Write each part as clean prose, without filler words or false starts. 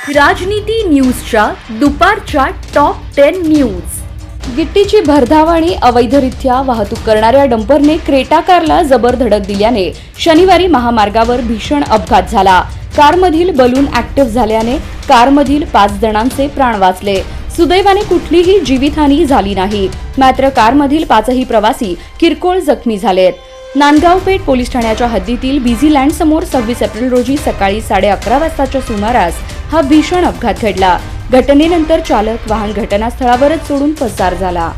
राजनीती न्यूजच्या दुपारच्या टॉप 10 न्यूज। गिट्टीची भरधाव आणि अवैधरित्या वाहतूक करणाऱ्या डंपरने क्रेटा कारला जबर धडक दिल्याने शनिवारी महामार्गावर भीषण अपघात झाला। कारमधील बलून ऍक्टिव्ह झाल्याने कारमधील 5 जणांचे प्राण वाचले। सुदैवाने कुठलीही जीवितहानी झाली नाही, मात्र कारमधील 5ही प्रवासी किरकोळ जखमी झालेत। नांदगाव पेठ पोलीस ठाण्याच्या हद्दीतील बिझी लँड समोर 26 एप्रिल रोजी सकाळी 11:30 वाजताच्या सुमारास हा भीषण अपघात घडला। घटनेनंतर चालक वाहन घटनास्थळावरच सोडून पसार झाला।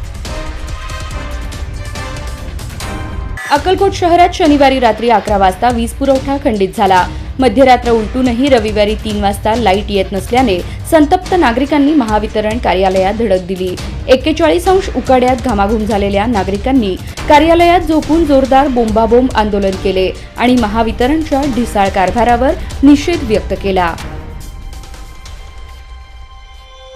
अक्कलकोट शहरात शनिवारी रात्री 11 वाजता वीज पुरवठा खंडित झाला। मध्यरात्र उलटूनही रविवारी 3 वाजता लाईट येत नसल्याने संतप्त नागरिकांनी महावितरण कार्यालयात धडक दिली। 41° उकाड्यात घामाघूम झालेल्या नागरिकांनी कार्यालयात झोपून जोरदार बोंबाबोंब आंदोलन केले आणि महावितरणच्या ढिसाळ कारभारावर निषेध व्यक्त केला।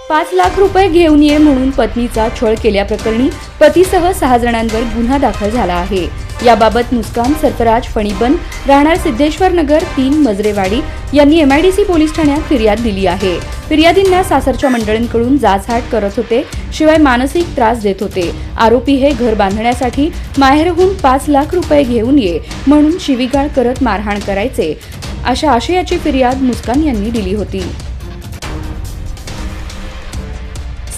5 लाख रुपये घेऊन ये म्हणून पत्नीचा छळ केल्याप्रकरणी पतीसह 6 जणांवर गुन्हा दाखल झाला आहे। याबाबत मुस्कान सरफराज फणीबन राहणार सिद्धेश्वर नगर 3 मजरेवाडी यांनी MIDC पोलीस ठाण्यात फिर्याद दिली आहे। फिर्यादींना सासरच्या मंडळींकडून जाचहाट करत होते, शिवाय मानसिक त्रास देत होते। आरोपी हे घर बांधण्यासाठी माहेरहून 5 लाख रुपये घेऊन ये म्हणून शिवीगाळ करत मारहाण करायचे, अशा आशयाची फिर्याद मुस्कान यांनी दिली होती।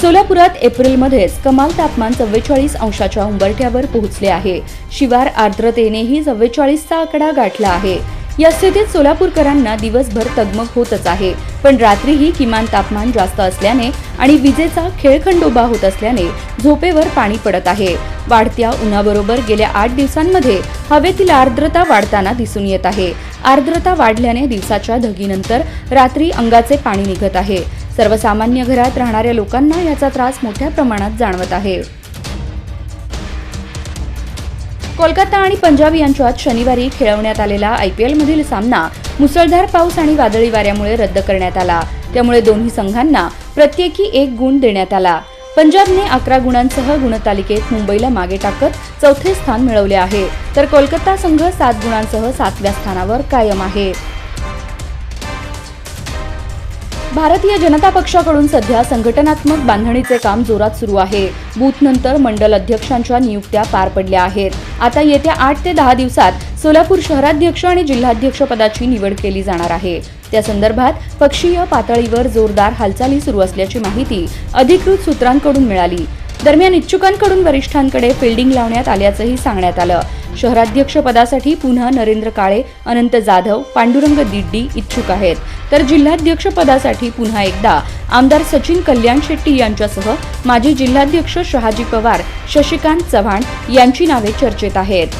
सोलापुरात एप्रिलमध्येच कमाल तापमान 44° उंबरठ्यावर पोहोचले आहे। शिवार आर्द्रतेनेही 44चा आकडा गाठला आहे। या स्थितीत सोलापूरकरांना दिवसभर तगमग होतच आहे, पण रात्रीही किमान तापमान जास्त असल्याने आणि विजेचा खेळखंडोबा होत असल्याने झोपेवर पाणी पडत आहे। वाढत्या उन्हाबरोबर गेल्या 8 दिवसांमध्ये हवेतील आर्द्रता वाढताना दिसून येत आहे। आर्द्रता वाढल्याने दिवसाच्या धगीनंतर रात्री अंगाचे पाणी निघत आहे। सर्वसामान्य घरात राहणाऱ्या लोकांना याचा त्रास मोठ्या प्रमाणात जाणवत आहे। कोलकाता आणि पंजाब यांच्यात शनिवारी खेळवण्यात आलेला IPL मधील सामना मुसळधार पाऊस आणि वादळी वाऱ्यामुळे रद्द करण्यात आला। त्यामुळे दोन्ही संघांना प्रत्येकी 1 गुण देण्यात आला। पंजाबने 11 गुणांसह गुणतालिकेत मुंबईला मागे टाकत 4थे स्थान मिळवले आहे, तर कोलकाता संघ 7 गुणांसह 7व्या स्थानावर कायम आहे। भारतीय जनता पक्षाकडून सध्या संघटनात्मक बांधणीचे काम जोरात सुरू आहे। बूथनंतर मंडल अध्यक्षांच्या नियुक्त्या पार पडल्या आहेत। आता येत्या 8 ते 10 दिवसात सोलापूर शहराध्यक्ष आणि जिल्हाध्यक्ष पदाची निवड केली जाणार आहे। त्या संदर्भात पक्षीय पातळीवर जोरदार हालचाली सुरू असल्याची माहिती अधिकृत सूत्रांकडून मिळाली। दरम्यान इच्छुकांकडून वरिष्ठांकडे फिल्डिंग लावण्यात आल्याचंही सांगण्यात आलं। शहराध्यक्ष पदासाठी पुन्हा नरेंद्र काळे, अनंत जाधव, पांडुरंग दिड्डी इच्छुक आहेत, तर जिल्हाध्यक्ष पदासाठी पुन्हा एकदा आमदार सचिन कल्याण शेट्टी यांच्यासह माजी जिल्हाध्यक्ष शहाजी पवार, शशिकांत चव्हाण यांची नावे चर्चेत आहेत।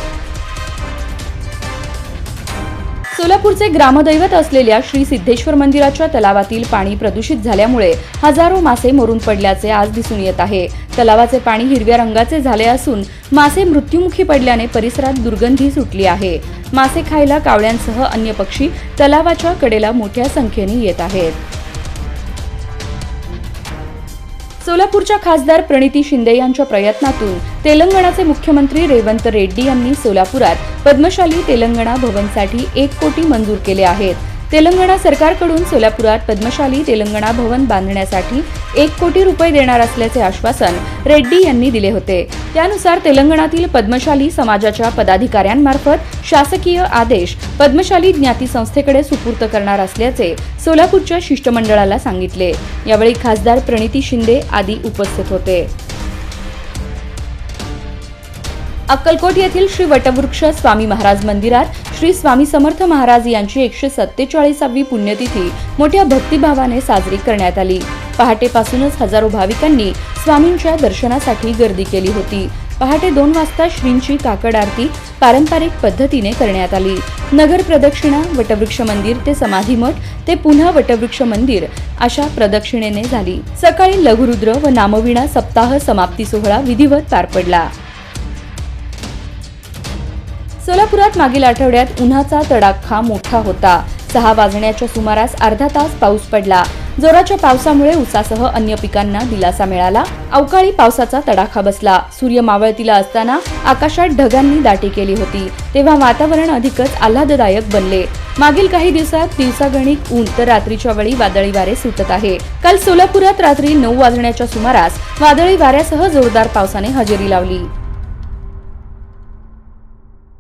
सोलापूरचे ग्रामदैवत असलेल्या श्री सिद्धेश्वर मंदिराच्या तलावातील पाणी प्रदूषित झाल्यामुळे हजारो मासे मरून पडल्याचे आज दिसून येत आहे। तलावाचे पाणी हिरव्या रंगाचे झाले असून मासे मृत्युमुखी पडल्याने परिसरात दुर्गंधी सुटली आहे। मासे खायला कावळ्यांसह अन्य पक्षी तलावाच्या कडेला मोठ्या संख्येने येत आहेत। सोलापूरच्या खासदार प्रणिती शिंदे यांच्या प्रयत्नातून तेलंगणाचे मुख्यमंत्री रेवंत रेड्डी यांनी सोलापुरात पद्मशाली तेलंगणा भवनसाठी 1 कोटी मंजूर केले आहेत। तेलंगणा सरकारकडून सोलापुरात पद्मशाली तेलंगणा भवन बांधण्यासाठी 1 कोटी रुपये देणार असल्याचे आश्वासन रेड्डी यांनी दिले होते। त्यानुसार तेलंगणातील पद्मशाली समाजाच्या पदाधिकाऱ्यांमार्फत शासकीय आदेश पद्मशाली ज्ञाती संस्थेकडे सुपूर्द करणार असल्याचे सोलापूरच्या शिष्टमंडळाला सांगितले। यावेळी खासदार प्रणिती शिंदे आदी उपस्थित होते। अक्कलकोट येथील श्री वटवृक्ष स्वामी महाराज मंदिरात श्री स्वामी समर्थ महाराज यांची 147वी पुण्यतिथी मोठ्या भक्तिभावाने साजरी करण्यात आली। पहाटेपासूनच हजारो भाविकांनी स्वामींच्या दर्शनासाठी गर्दी केली होती। पहाटे 2 वाजता श्रींची काकड आरती पारंपरिक पद्धतीने करण्यात आली। नगर प्रदक्षिणा, वटवृक्ष मंदिर ते समाधी मठ ते पुन्हा वटवृक्ष मंदिर अशा प्रदक्षिणेने झाली। सकाळी लघुरुद्र व नामविणा सप्ताह समाप्ती सोहळा विधिवत पार पडला। सोलापुरात मागील आठवड्यात उन्हाचा तडाखा मोठा होता। 6 वाजण्याच्या सुमारास अर्धा तास पाऊस पडला। जोराच्या पावसामुळे ऊसासह अन्य पिकांना दिलासा मिळाला. अवकाळी पावसाचा तडाखा बसला. सूर्य मावळतीला असताना आकाशात ढगांनी दाटी केली होती. तेव्हा वातावरण अधिकच आल्हाददायक बनले. मागील काही दिवसात दिवसागणिक ऊन तर रात्रीच्या वेळी वादळी वारे सुटत आहे. काल सोलापुरात रात्री 9 वाजण्याच्या सुमारास वादळी वाऱ्यासह जोरदार पावसाने हजेरी लावली.